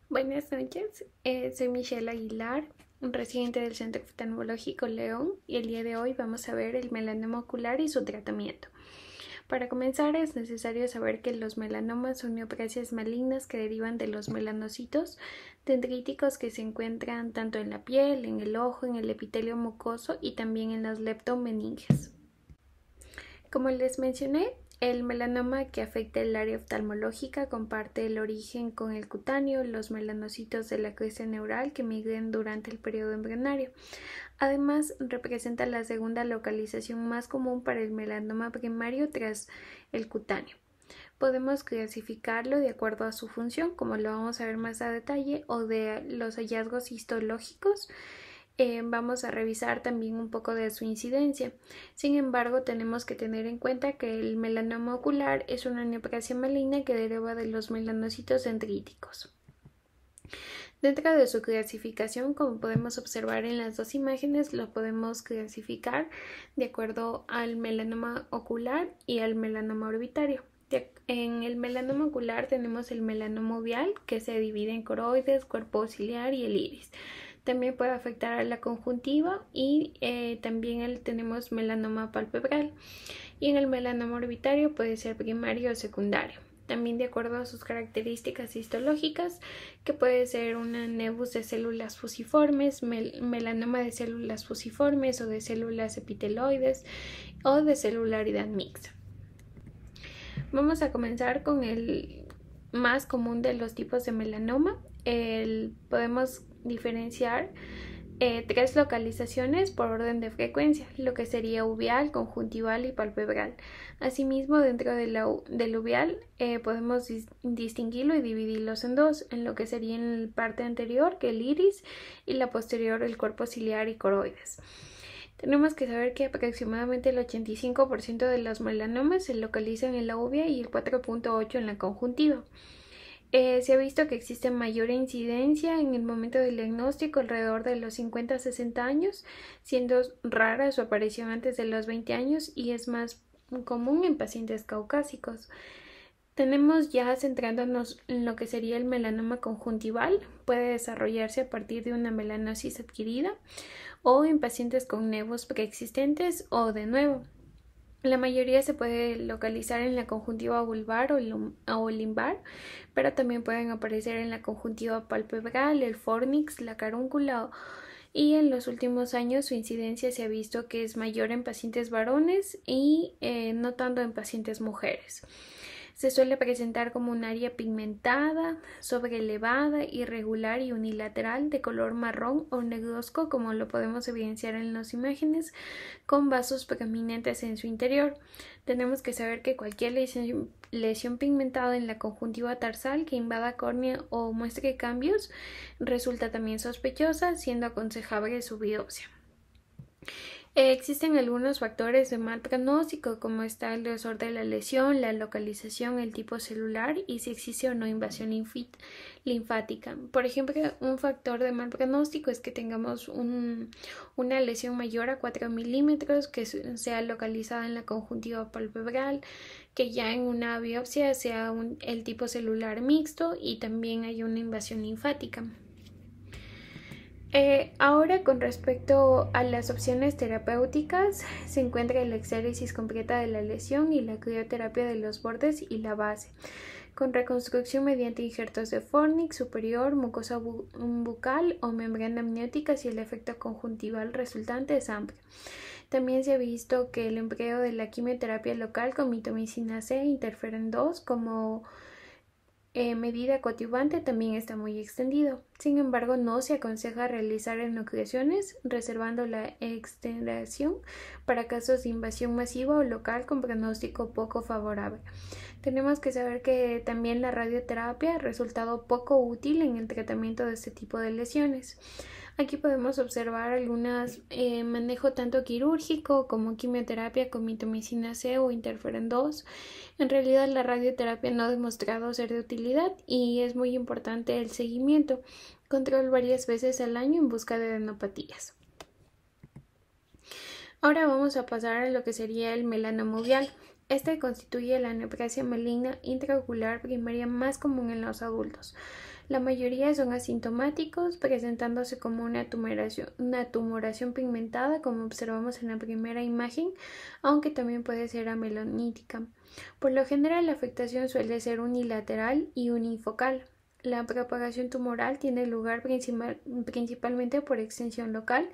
Buenas noches, soy Michelle Aguilar, residente del Centro Oftalmológico León, y el día de hoy vamos a ver el melanoma ocular y su tratamiento. Para comenzar es necesario saber que los melanomas son neoplasias malignas que derivan de los melanocitos dendríticos que se encuentran tanto en la piel, en el ojo, en el epitelio mucoso y también en las leptomeninges. Como les mencioné, el melanoma que afecta el área oftalmológica comparte el origen con el cutáneo, los melanocitos de la cresta neural que migran durante el periodo embrionario. Además, representa la segunda localización más común para el melanoma primario tras el cutáneo. Podemos clasificarlo de acuerdo a su función, como lo vamos a ver más a detalle, o de los hallazgos histológicos. Vamos a revisar también un poco de su incidencia. Sin embargo, tenemos que tener en cuenta que el melanoma ocular es una neoplasia maligna que deriva de los melanocitos dendríticos. Dentro de su clasificación, como podemos observar en las dos imágenes, lo podemos clasificar de acuerdo al melanoma ocular y al melanoma orbitario. En el melanoma ocular tenemos el melanoma uveal, que se divide en coroides, cuerpo ciliar y el iris. También puede afectar a la conjuntiva y también tenemos melanoma palpebral. Y en el melanoma orbitario puede ser primario o secundario. También de acuerdo a sus características histológicas, que puede ser una nevus de células fusiformes, melanoma de células fusiformes o de células epiteloides o de celularidad mixta. Vamos a comenzar con el más común de los tipos de melanoma. Podemos diferenciar tres localizaciones por orden de frecuencia, lo que sería uveal, conjuntival y palpebral. Asimismo, dentro del uveal podemos distinguirlo y dividirlos en dos, en lo que sería en la parte anterior, que el iris, y la posterior, el cuerpo ciliar y coroides. Tenemos que saber que aproximadamente el 85% de los melanomas se localizan en la uvea y el 4.8% en la conjuntiva. Se ha visto que existe mayor incidencia en el momento del diagnóstico alrededor de los 50 a 60 años, siendo rara su aparición antes de los 20 años y es más común en pacientes caucásicos. Tenemos ya centrándonos en lo que sería el melanoma conjuntival, puede desarrollarse a partir de una melanosis adquirida o en pacientes con nevos preexistentes o de nuevo. La mayoría se puede localizar en la conjuntiva vulvar o limbar, pero también pueden aparecer en la conjuntiva palpebral, el fornix, la carúncula y en los últimos años su incidencia se ha visto que es mayor en pacientes varones y no tanto en pacientes mujeres. Se suele presentar como un área pigmentada, sobreelevada, irregular y unilateral de color marrón o negruzco, como lo podemos evidenciar en las imágenes, con vasos prominentes en su interior. Tenemos que saber que cualquier lesión pigmentada en la conjuntiva tarsal que invada córnea o muestre cambios resulta también sospechosa, siendo aconsejable su biopsia. Existen algunos factores de mal pronóstico, como está el grosor de la lesión, la localización, el tipo celular y si existe o no invasión linfática. Por ejemplo, un factor de mal pronóstico es que tengamos una lesión mayor a 4 milímetros que sea localizada en la conjuntiva palpebral, que ya en una biopsia sea el tipo celular mixto y también hay una invasión linfática. Ahora con respecto a las opciones terapéuticas se encuentra la exéresis completa de la lesión y la crioterapia de los bordes y la base, con reconstrucción mediante injertos de fornix superior, mucosa bucal o membrana amniótica si el efecto conjuntival resultante es amplio. También se ha visto que el empleo de la quimioterapia local con mitomicina C, interferón 2 como medida coadyuvante también está muy extendido. Sin embargo, no se aconseja realizar enucleaciones, reservando la extensión para casos de invasión masiva o local con pronóstico poco favorable. Tenemos que saber que también la radioterapia ha resultado poco útil en el tratamiento de este tipo de lesiones. Aquí podemos observar algunos manejo tanto quirúrgico como quimioterapia con mitomicina C o interferón 2. En realidad la radioterapia no ha demostrado ser de utilidad y es muy importante el seguimiento. Control varias veces al año en busca de adenopatías. Ahora vamos a pasar a lo que sería el melanoma uveal. Este constituye la neoplasia maligna intraocular primaria más común en los adultos. La mayoría son asintomáticos, presentándose como una tumoración pigmentada, como observamos en la primera imagen, aunque también puede ser amelonítica. Por lo general, la afectación suele ser unilateral y unifocal. La propagación tumoral tiene lugar principalmente por extensión local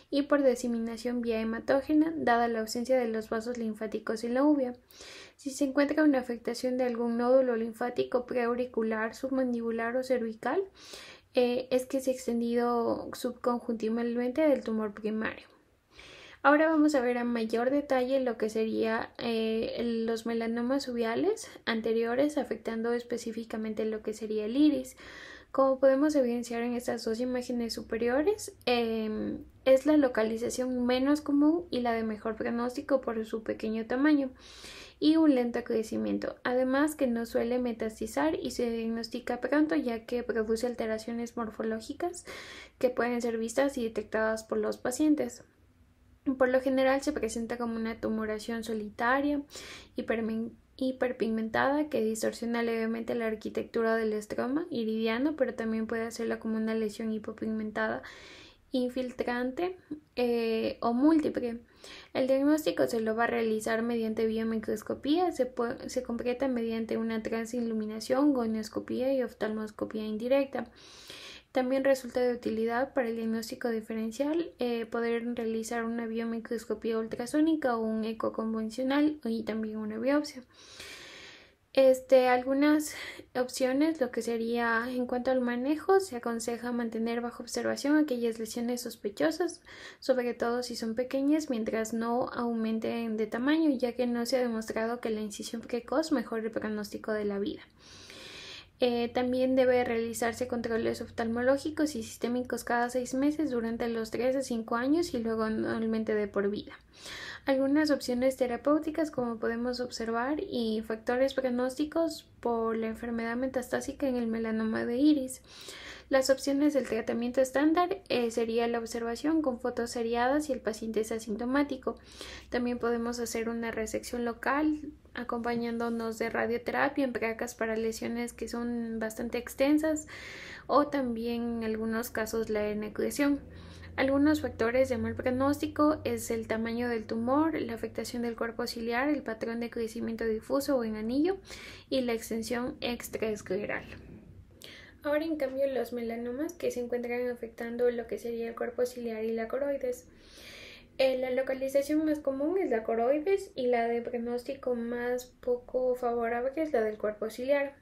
y por diseminación vía hematógena, dada la ausencia de los vasos linfáticos en la uvea. Si se encuentra una afectación de algún nódulo linfático preauricular, submandibular o cervical, es que se ha extendido subconjuntivalmente del tumor primario. Ahora vamos a ver a mayor detalle lo que sería los melanomas uveales anteriores, afectando específicamente lo que sería el iris. Como podemos evidenciar en estas dos imágenes superiores, es la localización menos común y la de mejor pronóstico por su pequeño tamaño y un lento crecimiento, además que no suele metastizar y se diagnostica pronto, ya que produce alteraciones morfológicas que pueden ser vistas y detectadas por los pacientes. Por lo general se presenta como una tumoración solitaria, hiperpigmentada, que distorsiona levemente la arquitectura del estroma iridiano, pero también puede hacerla como una lesión hipopigmentada infiltrante o múltiple. El diagnóstico se lo va a realizar mediante biomicroscopía, se completa mediante una transiluminación, gonioscopía y oftalmoscopía indirecta. También resulta de utilidad para el diagnóstico diferencial poder realizar una biomicroscopía ultrasónica o un eco convencional y también una biopsia. Algunas opciones, lo que sería en cuanto al manejo, se aconseja mantener bajo observación aquellas lesiones sospechosas, sobre todo si son pequeñas, mientras no aumenten de tamaño, ya que no se ha demostrado que la incisión precoz mejore el pronóstico de la vida. También debe realizarse controles oftalmológicos y sistémicos cada 6 meses durante los 3 a 5 años y luego anualmente de por vida. Algunas opciones terapéuticas, como podemos observar, y factores pronósticos por la enfermedad metastásica en el melanoma de iris. Las opciones del tratamiento estándar sería la observación con fotos seriadas y el paciente es asintomático. También podemos hacer una resección local acompañándonos de radioterapia en placas para lesiones que son bastante extensas o también en algunos casos la enucleación. Algunos factores de mal pronóstico es el tamaño del tumor, la afectación del cuerpo ciliar, el patrón de crecimiento difuso o en anillo y la extensión extraescleral. Ahora, en cambio, los melanomas que se encuentran afectando lo que sería el cuerpo ciliar y la coroides. La localización más común es la coroides y la de pronóstico más poco favorable es la del cuerpo ciliar.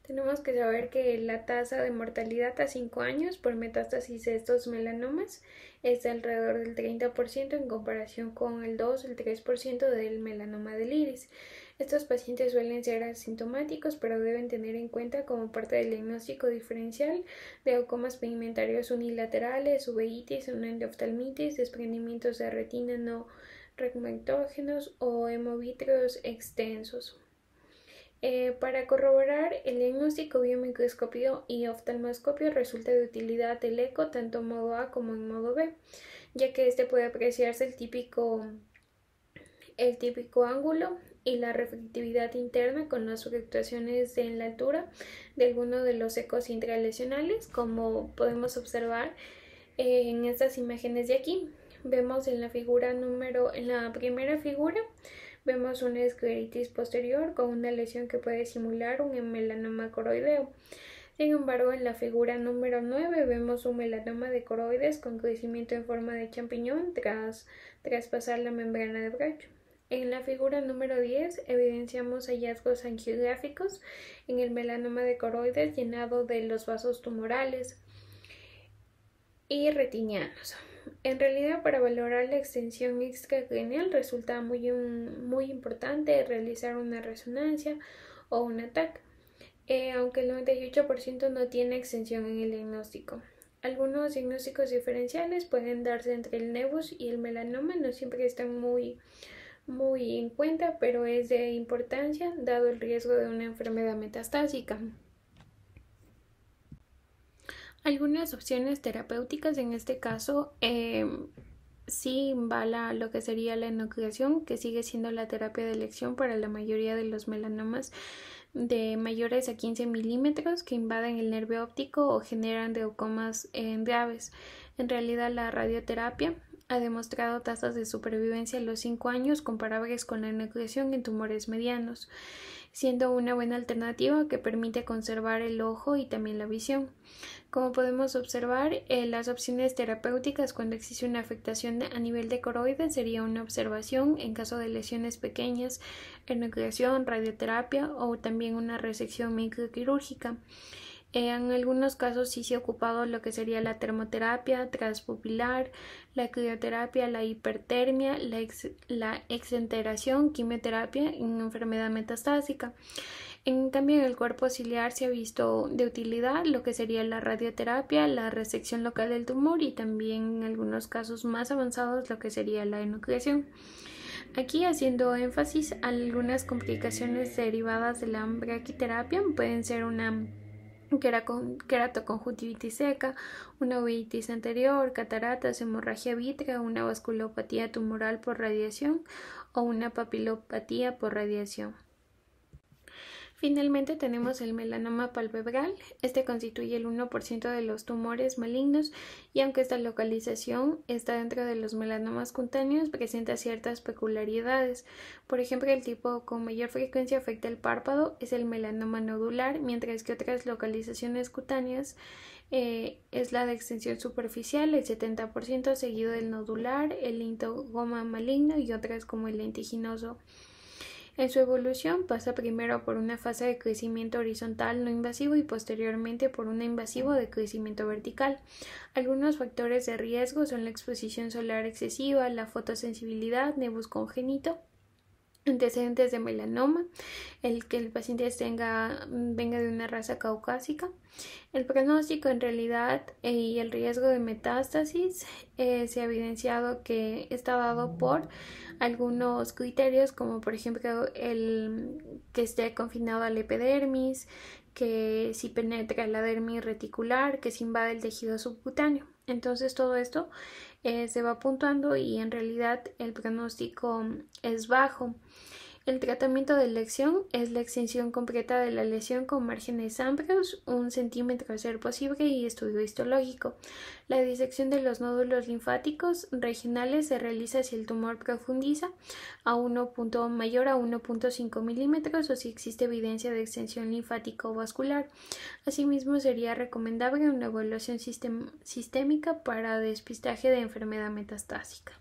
Tenemos que saber que la tasa de mortalidad a 5 años por metástasis de estos melanomas es de alrededor del 30% en comparación con el 2-3% del melanoma del iris. Estos pacientes suelen ser asintomáticos, pero deben tener en cuenta como parte del diagnóstico diferencial de glaucomas pigmentarios unilaterales, uveitis, una endoftalmitis, desprendimientos de retina no regmentógenos o hemovítreos extensos. Para corroborar el diagnóstico, biomicroscopio y oftalmoscopio resulta de utilidad el eco tanto en modo A como en modo B, ya que puede apreciarse el típico ángulo y la reflectividad interna con las fluctuaciones en la altura de alguno de los ecos intralesionales, como podemos observar en estas imágenes de aquí. Vemos en la primera figura vemos una escleritis posterior con una lesión que puede simular un melanoma coroideo. Sin embargo, en la figura número 9 vemos un melanoma de coroides con crecimiento en forma de champiñón tras traspasar la membrana de Brach. En la figura número 10 evidenciamos hallazgos angiográficos en el melanoma de coroides llenado de los vasos tumorales y retinianos. En realidad, para valorar la extensión extracraneal resulta muy importante realizar una resonancia o un TAC, aunque el 98% no tiene extensión en el diagnóstico. Algunos diagnósticos diferenciales pueden darse entre el nevus y el melanoma, no siempre están muy en cuenta, pero es de importancia dado el riesgo de una enfermedad metastásica. Algunas opciones terapéuticas en este caso sí va lo que sería la enucleación, que sigue siendo la terapia de elección para la mayoría de los melanomas de mayores a 15 milímetros que invaden el nervio óptico o generan glaucomas graves. En realidad, la radioterapia ha demostrado tasas de supervivencia a los 5 años comparables con la enucleación en tumores medianos, siendo una buena alternativa que permite conservar el ojo y también la visión. Como podemos observar, las opciones terapéuticas cuando existe una afectación a nivel de coroides sería una observación en caso de lesiones pequeñas, enucleación, radioterapia o también una resección microquirúrgica. En algunos casos sí se ha ocupado lo que sería la termoterapia transpupilar, la crioterapia, la hipertermia, la exenteración, quimioterapia en enfermedad metastásica. En cambio, en el cuerpo ciliar se ha visto de utilidad lo que sería la radioterapia, la resección local del tumor y también en algunos casos más avanzados lo que sería la enucleación. Aquí haciendo énfasis, algunas complicaciones derivadas de la braquiterapia pueden ser una queratoconjuntivitis seca, una uveitis anterior, cataratas, hemorragia vítrea, una vasculopatía tumoral por radiación o una papilopatía por radiación. Finalmente tenemos el melanoma palpebral. Este constituye el 1% de los tumores malignos y aunque esta localización está dentro de los melanomas cutáneos, presenta ciertas peculiaridades. Por ejemplo, el tipo con mayor frecuencia afecta el párpado es el melanoma nodular, mientras que otras localizaciones cutáneas es la de extensión superficial, el 70%, seguido del nodular, el lintogoma maligno y otras como el lentiginoso. En su evolución pasa primero por una fase de crecimiento horizontal no invasivo y posteriormente por un invasivo de crecimiento vertical. Algunos factores de riesgo son la exposición solar excesiva, la fotosensibilidad, nevus congénito, antecedentes de melanoma, el que el paciente venga de una raza caucásica. El pronóstico en realidad y el riesgo de metástasis se ha evidenciado que está dado por algunos criterios como por ejemplo el que esté confinado al epidermis, que si penetra la dermis reticular, que si invade el tejido subcutáneo. Entonces todo esto se va puntuando y en realidad el pronóstico es bajo. El tratamiento de elección es la extensión completa de la lesión con márgenes amplios, 1 centímetro a ser posible y estudio histológico. La disección de los nódulos linfáticos regionales se realiza si el tumor profundiza a mayor a 1.5 milímetros o si existe evidencia de extensión linfático-vascular. Asimismo, sería recomendable una evaluación sistémica para despistaje de enfermedad metastásica.